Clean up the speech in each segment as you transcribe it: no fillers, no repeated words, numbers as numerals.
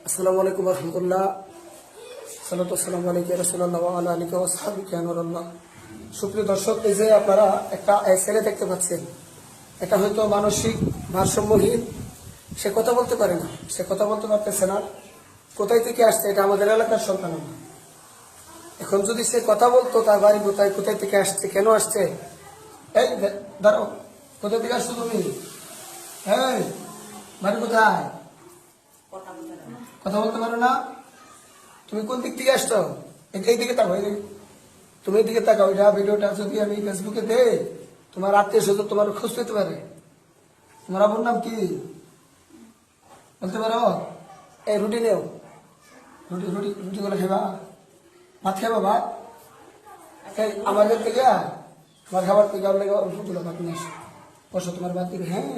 আসসালামু আলাইকুম রহমতুল্লাহ। সালাতু ওয়াসসালামু আলাইকা ইয়া রাসূলুল্লাহ ওয়া আলা আলিহি ওয়া সাহবিহি ইয়া নূরাল্লাহ। সুপ্রিয় দর্শক, এই যে আপনারা একটা ছেলে দেখতে পাচ্ছেন, এটা হয়তো মানসিক ভারসাম্যহীন, সে কথা বলতে পারে না, সে কথা বলতে পারতেছে না। কোথায় থেকে আসছে? এটা আমাদের এলাকার সন্তান না। এখন যদি সে কথা বলতো, তার বাড়ি কোথায়, কোথায় থেকে আসছে, কেন আসছে, এই দাঁড়াও, কোথায় থেকে আসছো তুমি? হ্যাঁ, বাড়ি কোথায়? কথা বলতে পারো না? তুমি কোন দিক থেকে আসছো? এই দিকে তাকাও, তুমি এই দিকে তাকাও। এটা ভিডিওটা যদি আমি ফেসবুকে দে, তোমার আত্মীয় স্বজন তোমার খোঁজ পেতে পারে। তোমার আব্বুর নাম কি বলতে পারো? এই রুটি নেও, রুটি রুটি রুটি করে খেবা, ভাত খাবা, ভাত এই আমাদের থেকে আমার খাবার থেকে আপনাকে অল্পগুলো ভাত নিয়ে আসো, বসো, তোমার ভাত দিবে। হ্যাঁ,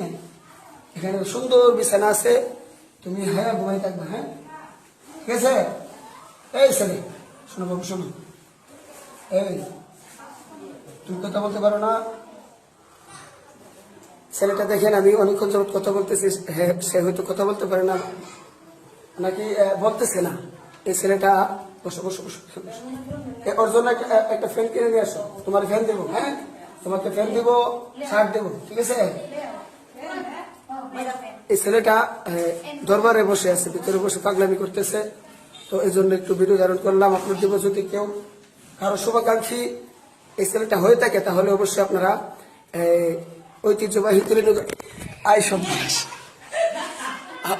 এখানে সুন্দর বিছানা আছে, তুমি হ্যাঁ ঘুমাই থাকবে। হ্যাঁ, ঠিক আছে? এই ছেলে, শোনো বাবু, শোনো, এই তুমি কথা বলতে পারো না? ছেলেটা দেখেন, আমি অনেকক্ষণ যাবত কথা বলতেছি, হ্যাঁ সে হয়তো কথা বলতে পারে না, নাকি বলতেছে না। এই ছেলেটা, বসো বসো বসো, ওর জন্য একটা ফ্যান কিনে নিয়ে আসো, তোমার ফ্যান দেবো। হ্যাঁ, তোমাকে ফ্যান দেবো, শার্ট দেবো, ঠিক আছে? এই ছেলেটা দরবারে বসে আছে, ভিতরে বসে পাগলামি করতেছে, তো এই জন্য একটু ভিডিও ধারণ করলাম। আপনার দিব, যদি কেউ কারো শুভাকাঙ্ক্ষী এই ছেলেটা হয়ে থাকে, তাহলে অবশ্যই আপনারা ঐতিহ্যবাহী তুলে নেবেন। আয় সন্ত্রাস,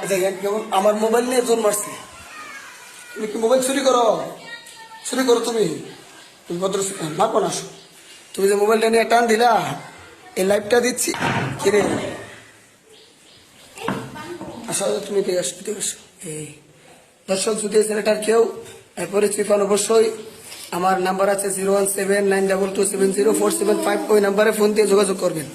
দেখেন কেমন আমার মোবাইল নিয়ে জোর মারছে। তুমি কি মোবাইল চুরি করো? চুরি করো তুমি? তুমি ভদ্র মারবো না। তুমি যে মোবাইলটা নিয়ে টান দিলা, এই লাইভটা দিচ্ছি, কিরে আসলে তুমি ঠিক আসো, ঠিক আসো। এই দর্শক, যদি ছেলেটার কেউ পরিচিত পান, অবশ্যই আমার নাম্বার আছে 01792270475, ওই নাম্বারে ফোন দিয়ে যোগাযোগ করবেন।